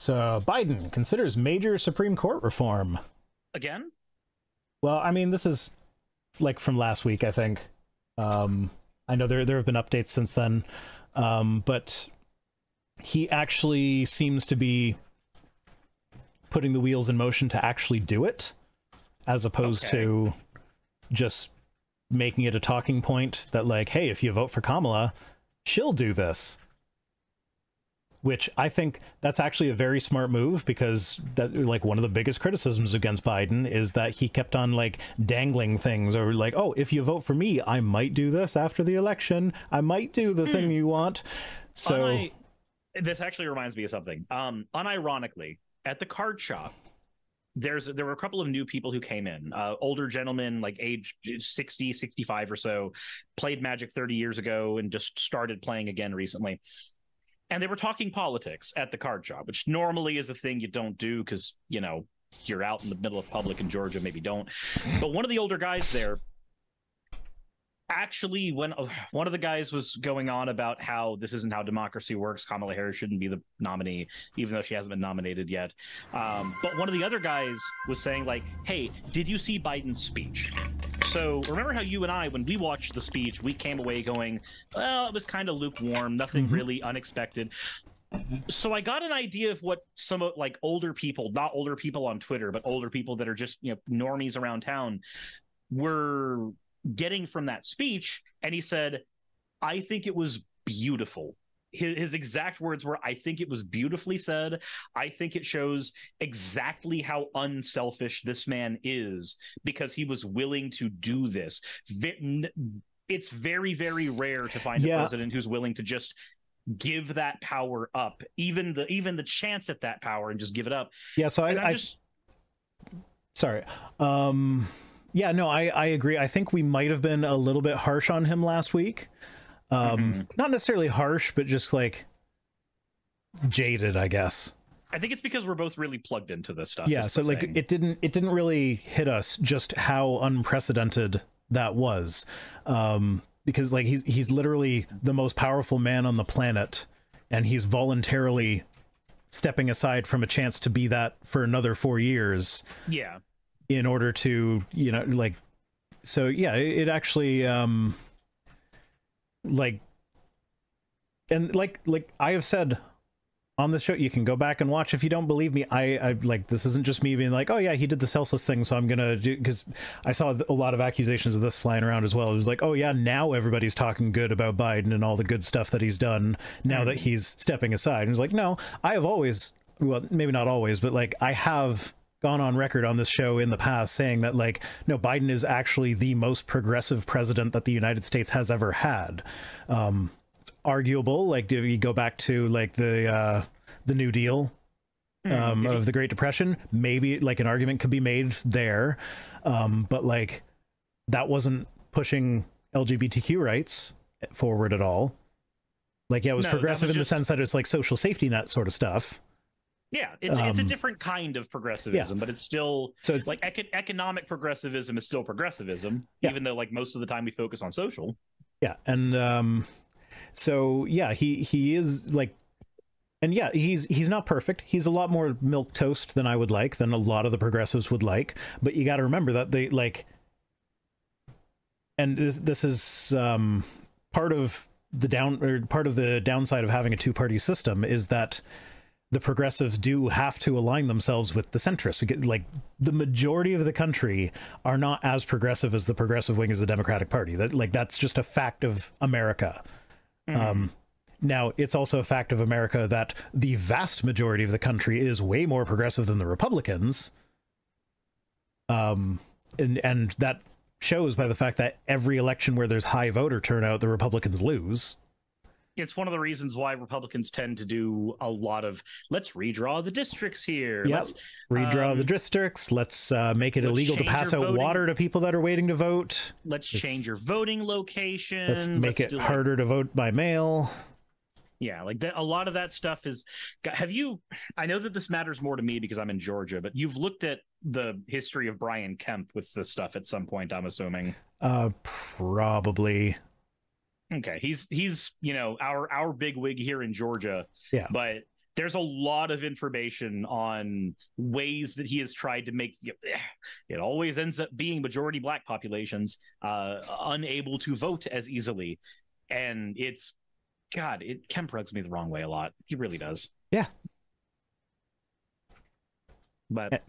So Biden considers major Supreme Court reform. Again? Well, I mean, this is like from last week, I think. I know there have been updates since then, but he actually seems to be putting the wheels in motion to actually do it, as opposed to just making it a talking point that, like, hey, if you vote for Kamala, she'll do this. Which I think that's actually a very smart move, because that, like, one of the biggest criticisms against Biden is that he kept on, like, dangling things, or like, oh, if you vote for me, I might do this after the election. I might do the thing you want. So this actually reminds me of something. Unironically, at the card shop, there were a couple of new people who came in, older gentlemen, like age 60, 65 or so, played Magic 30 years ago and just started playing again recently. And they were talking politics at the card shop, which normally is a thing you don't do because, you know, you're out in the middle of public in Georgia, maybe don't. But one of the older guys there, actually, when one of the guys was going on about how this isn't how democracy works, Kamala Harris shouldn't be the nominee, even though she hasn't been nominated yet. But one of the other guys was saying, like, hey, did you see Biden's speech? So remember how you and I, when we watched the speech, we came away going, well, it was kind of lukewarm, nothing really unexpected. So I got an idea of what some like older people, not older people on Twitter, but older people that are just, you know, normies around town, were getting from that speech. And he said, I think it was beautiful. His exact words were, I think it was beautifully said. I think it shows exactly how unselfish this man is, because he was willing to do this. It's very, very rare to find a president who's willing to just give that power up, even the chance at that power, and just give it up. Yeah, so sorry. Yeah, no, I agree. I think we might have been a little bit harsh on him last week. Not necessarily harsh, but just like jaded, I guess. I think it's because we're both really plugged into this stuff. Yeah, so like it didn't really hit us just how unprecedented that was. Because like he's literally the most powerful man on the planet, and he's voluntarily stepping aside from a chance to be that for another 4 years. Yeah. In order to, you know, like, so yeah, it actually like I have said on the show, you can go back and watch if you don't believe me. I like, this isn't just me being like, oh yeah, he did the selfless thing, so I'm gonna do, because I saw a lot of accusations of this flying around as well. It was like, oh yeah, now everybody's talking good about Biden and all the good stuff that he's done now that he's stepping aside. And it's like, no, I have always, well, maybe not always, but like I have gone on record on this show in the past saying that, like, no, Biden is actually the most progressive president that the United States has ever had. It's arguable, like, if you go back to like the New Deal of the Great Depression, maybe like an argument could be made there, but like that wasn't pushing LGBTQ rights forward at all. Like, yeah, it was progressive in the sense that it's like social safety net sort of stuff. Yeah, it's a different kind of progressivism, but it's still, so it's like economic progressivism is still progressivism, even though like most of the time we focus on social. Yeah, and so yeah, he is like, and yeah, he's not perfect. He's a lot more milquetoast than I would like, than a lot of the progressives would like. But you got to remember that they like, and this is part of the downside of having a two-party system is that the progressives do have to align themselves with the centrists. Like, the majority of the country are not as progressive as the progressive wing as the Democratic Party. That's just a fact of America. Now, it's also a fact of America that the vast majority of the country is way more progressive than the Republicans. And that shows by the fact that every election where there's high voter turnout, the Republicans lose. It's one of the reasons why Republicans tend to do a lot of, let's redraw the districts here. Yeah, redraw the districts. Let's make it illegal to pass out water to people that are waiting to vote. Let's change your voting location. Let's make it harder to vote by mail. Yeah, like that, a lot of that stuff is. Have you? I know that this matters more to me because I'm in Georgia, but you've looked at the history of Brian Kemp with this stuff at some point, I'm assuming. Probably. Okay, he's you know our big wig here in Georgia. Yeah, but there's a lot of information on ways that he has tried to make it always ends up being majority black populations unable to vote as easily. And it's, God, it Kemp rugs me the wrong way a lot. He really does. Yeah. But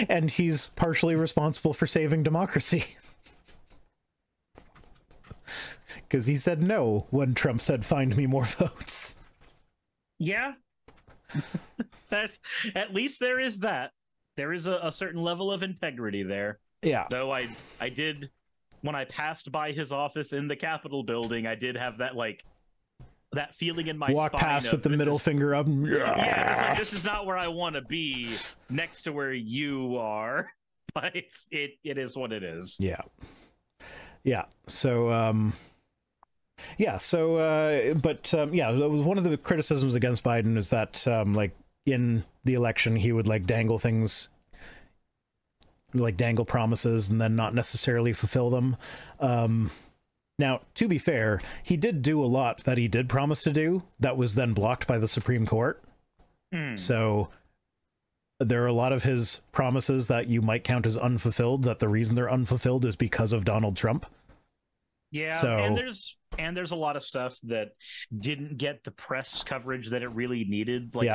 and he's partially responsible for saving democracy. Because he said no when Trump said, find me more votes. Yeah. That's, at least there is that. There is a certain level of integrity there. Yeah. Though I did, when I passed by his office in the Capitol building, I did have that, like, that feeling in my walk spine past with the middle finger up. Yeah, it's like, this is not where I want to be next to where you are. But it is what it is. Yeah. Yeah. So, yeah, so, yeah, one of the criticisms against Biden is that, like, in the election, he would, like, dangle things, like, dangle promises and then not necessarily fulfill them. Now, to be fair, he did do a lot that he did promise to do that was then blocked by the Supreme Court. So there are a lot of his promises that you might count as unfulfilled, that the reason they're unfulfilled is because of Donald Trump. Yeah, so, and there's a lot of stuff that didn't get the press coverage that it really needed. Like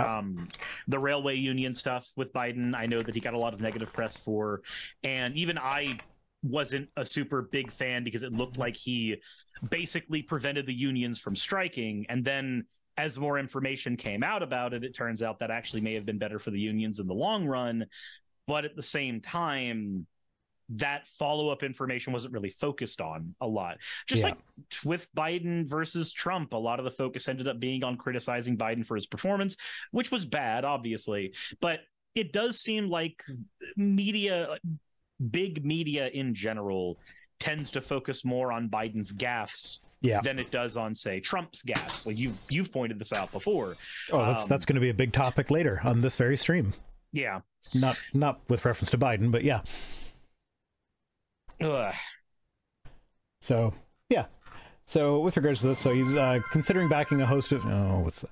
the railway union stuff with Biden, I know that he got a lot of negative press for, and even I wasn't a super big fan because it looked like he basically prevented the unions from striking. And then as more information came out about it, it turns out that actually may have been better for the unions in the long run. But at the same time, that follow-up information wasn't really focused on a lot. Just like with Biden versus Trump, a lot of the focus ended up being on criticizing Biden for his performance, which was bad, obviously. But it does seem like media, big media in general, tends to focus more on Biden's gaffes than it does on, say, Trump's gaffes. Like you've pointed this out before. Oh, that's going to be a big topic later on this very stream. Yeah. Not with reference to Biden, but yeah. Ugh. So, yeah. So, with regards to this, so he's considering backing a host of... Oh, what's that?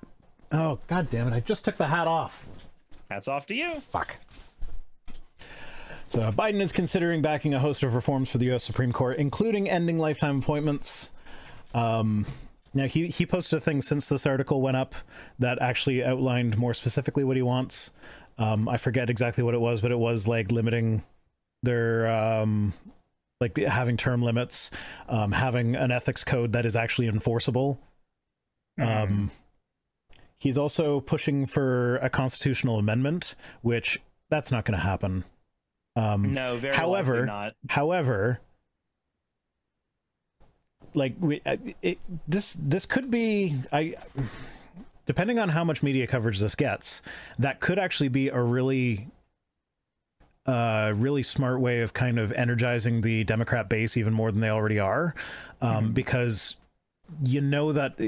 Oh, god damn it. I just took the hat off. Hat's off to you. Fuck. So, Biden is considering backing a host of reforms for the U.S. Supreme Court, including ending lifetime appointments. Now, he posted a thing since this article went up that actually outlined more specifically what he wants. I forget exactly what it was, but it was, like, limiting their... like having term limits, having an ethics code that is actually enforceable. He's also pushing for a constitutional amendment, which that's not going to happen. No, very likely not. However, like this could be, depending on how much media coverage this gets, that could actually be a really smart way of kind of energizing the Democrat base even more than they already are, because you know that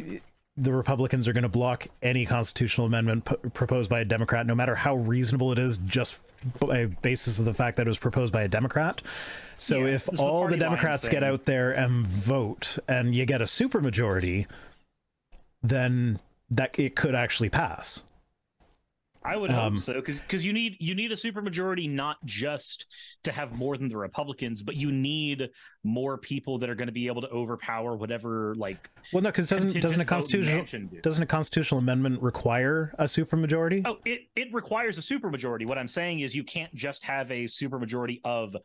the Republicans are going to block any constitutional amendment proposed by a Democrat, no matter how reasonable it is, just by basis of the fact that it was proposed by a Democrat. So if all the Democrats get out there and vote and you get a supermajority, then that it could actually pass. I would hope so, because you need a supermajority not just to have more than the Republicans, but you need more people that are going to be able to overpower whatever, like. Well, no, because doesn't a constitutional amendment require a supermajority? Oh, it requires a supermajority. What I'm saying is you can't just have a supermajority of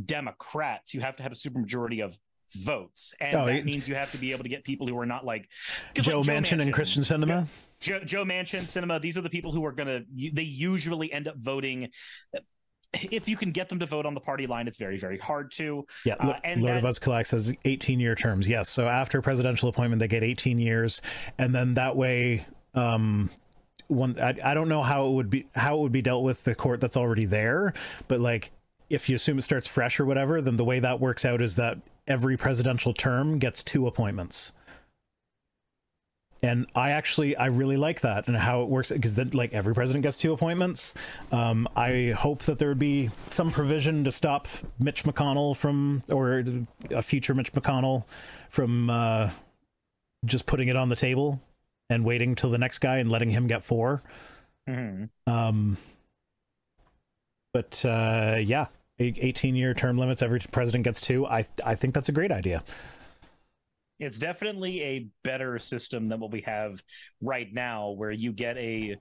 Democrats. You have to have a supermajority of votes, and that means you have to be able to get people who are not like Joe Manchin and Christian Sinema. Joe Manchin, Sinema, these are the people who are they usually end up voting. If you can get them to vote on the party line, it's very, very hard to. Yeah, Lord of Us says 18-year terms. Yes, so after presidential appointment, they get 18 years, and then that way, I don't know how it would be dealt with the court that's already there, but like if you assume it starts fresh or whatever, then the way that works out is that every presidential term gets 2 appointments. And I really like that and how it works, because then like every president gets 2 appointments. I hope that there would be some provision to stop Mitch McConnell or a future Mitch McConnell from just putting it on the table and waiting till the next guy and letting him get 4. But yeah, 18-year term limits, every president gets 2. I think that's a great idea. It's definitely a better system than what we have right now, where you get the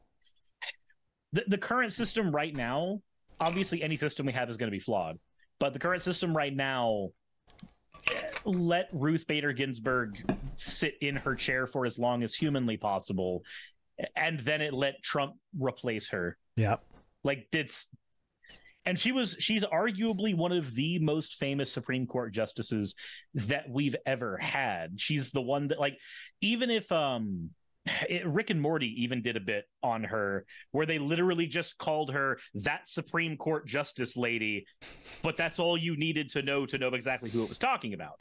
current system right now. Obviously, any system we have is going to be flawed, but the current system right now, let Ruth Bader Ginsburg sit in her chair for as long as humanly possible, and then it let Trump replace her. Yeah, like and she's arguably one of the most famous Supreme Court justices that we've ever had. She's the one that, like, even if Rick and Morty even did a bit on her where they literally just called her that Supreme Court justice lady, but that's all you needed to know exactly who it was talking about.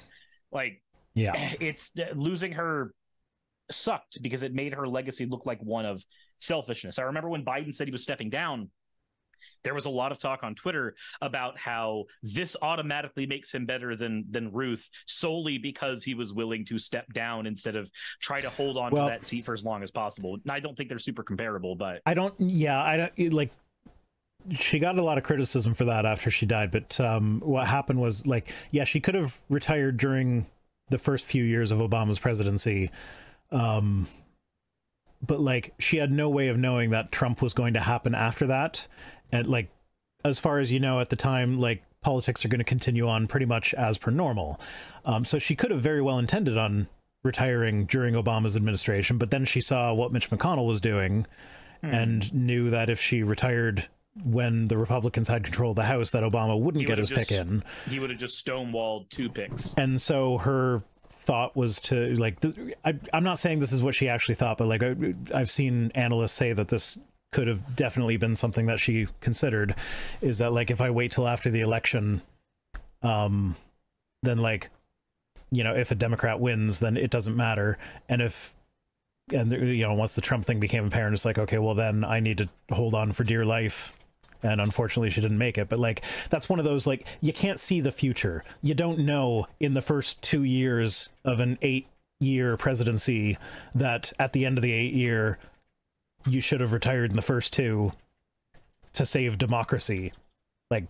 Like, yeah, it's losing her sucked because it made her legacy look like one of selfishness. I remember when Biden said he was stepping down, there was a lot of talk on Twitter about how this automatically makes him better than Ruth solely because he was willing to step down instead of try to hold on to that seat for as long as possible. And I don't think they're super comparable, but I don't like, she got a lot of criticism for that after she died. But what happened was, like, yeah, she could have retired during the first few years of Obama's presidency. But like, she had no way of knowing that Trump was going to happen after that. And like, as far as you know, at the time, like, politics are going to continue on pretty much as per normal. So she could have very well intended on retiring during Obama's administration, but then she saw what Mitch McConnell was doing and knew that if she retired when the Republicans had control of the House, that Obama wouldn't get his pick in. He would have just stonewalled 2 picks. And so her thought was to, like, I'm not saying this is what she actually thought, but like, I've seen analysts say that this could have definitely been something that she considered, is that, like, if I wait till after the election, then, like, you know, if a Democrat wins, then it doesn't matter. And you know, once the Trump thing became apparent, it's like, okay, well, then I need to hold on for dear life. And unfortunately, she didn't make it. But like, that's one of those, like, you can't see the future. You don't know in the first 2 years of an 8-year presidency that at the end of the 8-year, you should have retired in the first 2 to save democracy. Like,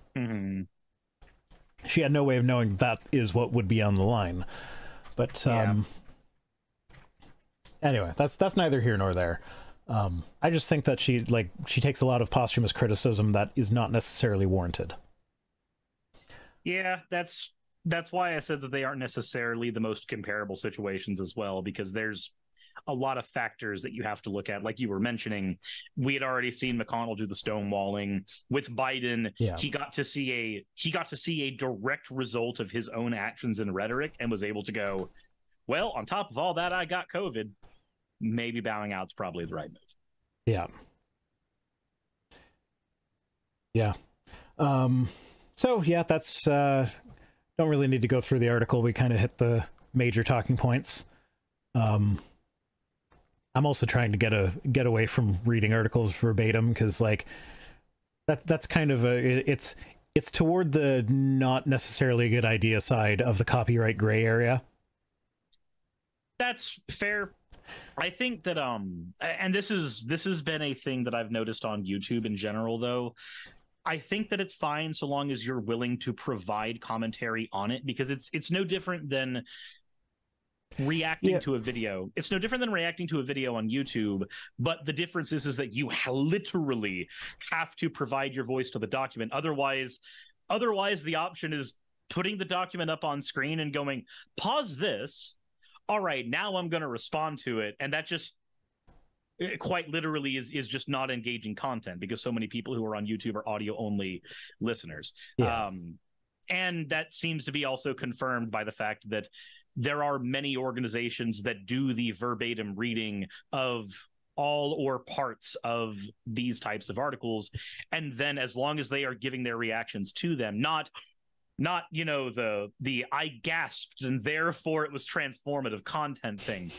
she had no way of knowing that is what would be on the line. But anyway, that's neither here nor there. I just think that she takes a lot of posthumous criticism that is not necessarily warranted. Yeah, that's why I said that they aren't necessarily the most comparable situations as well, because there's a lot of factors that you have to look at. Like you were mentioning, we had already seen McConnell do the stonewalling. With Biden, he got to see a direct result of his own actions and rhetoric, and was able to go, well, on top of all that, I got COVID. Maybe bowing out's probably the right move. Yeah. Yeah. So yeah, that's don't really need to go through the article. We kind of hit the major talking points. I'm also trying to get away from reading articles verbatim, because like that's kind of it's toward the not necessarily a good idea side of the copyright gray area. That's fair. I think that and this has been a thing that I've noticed on YouTube in general, though. I think that it's fine so long as you're willing to provide commentary on it, because it's no different than reacting to a video. It's no different than reacting to a video on YouTube, but the difference is that you literally have to provide your voice to the document. Otherwise the option is putting the document up on screen and going, pause this. All right, now I'm going to respond to it. And that just quite literally is just not engaging content, because so many people who are on YouTube are audio only listeners. And that seems to be also confirmed by the fact that there are many organizations that do the verbatim reading of all or parts of these types of articles. And then as long as they are giving their reactions to them, not you know, the I gasped and therefore it was transformative content thing.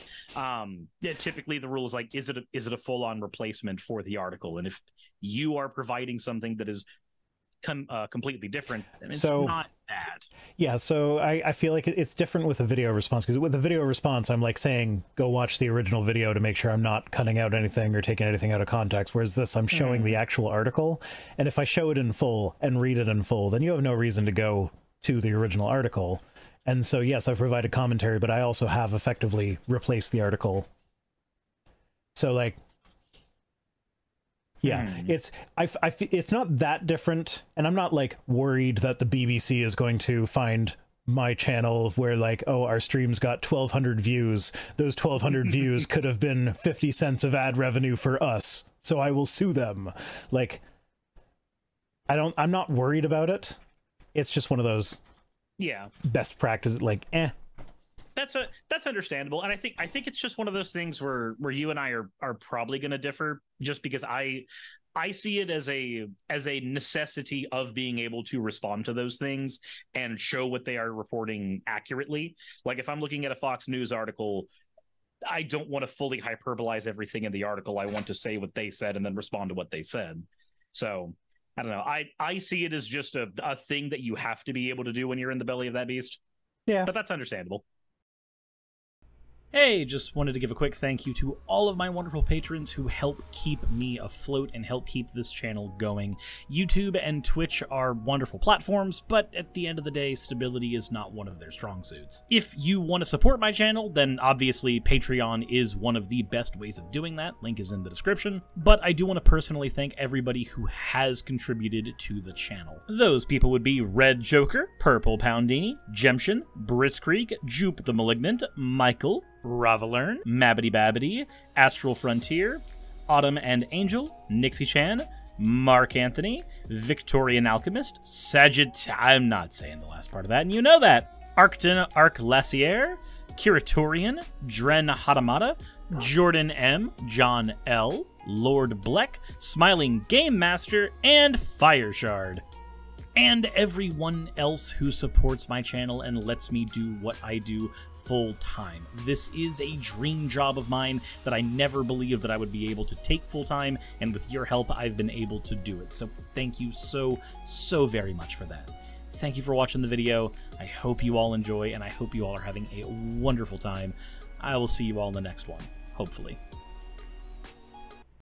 Typically the rule is like, is it a full-on replacement for the article? And if you are providing something that is completely different, and it's So- not bad. Yeah, so I feel like it's different with a video response, because with a video response, I'm like saying, go watch the original video to make sure I'm not cutting out anything or taking anything out of context, whereas this, I'm showing the actual article, and if I show it in full and read it in full, then you have no reason to go to the original article. And so, yes, I've provided commentary, but I also have effectively replaced the article. So, like, yeah, it's it's not that different, and I'm not like worried that the BBC is going to find my channel where like, oh, our stream's got 1,200 views. Those 1,200 views could have been 50 cents of ad revenue for us, so I will sue them. Like, I'm not worried about it. It's just one of those best practices, like, That's understandable, and I think it's just one of those things where you and I are probably going to differ, just because I see it as a necessity of being able to respond to those things and show what they are reporting accurately. Like, if I'm looking at a Fox News article, I don't want to fully hyperbolize everything in the article. I want to say what they said and then respond to what they said. So I don't know. I see it as just a thing that you have to be able to do when you're in the belly of that beast. yeah. But that's understandable. Hey, just wanted to give a quick thank you to all of my wonderful patrons who help keep me afloat and help keep this channel going. YouTube and Twitch are wonderful platforms, but at the end of the day, stability is not one of their strong suits. If you want to support my channel, then obviously Patreon is one of the best ways of doing that. Link is in the description. But I do want to personally thank everybody who has contributed to the channel. Those people would be Red Joker, Purple Poundini, Jemshin, Britzkrieg, Jupe the Malignant, Michael, Ravalern, Mabbity Babbity, Astral Frontier, Autumn and Angel, Nixie Chan, Mark Anthony, Victorian Alchemist, I'm not saying the last part of that, and you know that. Arcton Arclacier, Kiratorian, Dren Hadamata, Jordan M, John L, Lord Bleck, Smiling Game Master, and Fire Shard. And everyone else who supports my channel and lets me do what I do full time. This is a dream job of mine that I never believed that I would be able to take full time, and with your help I've been able to do it. So thank you so very much for that. Thank you for watching the video. I hope you all enjoy, and I hope you all are having a wonderful time. I will see you all in the next one, hopefully.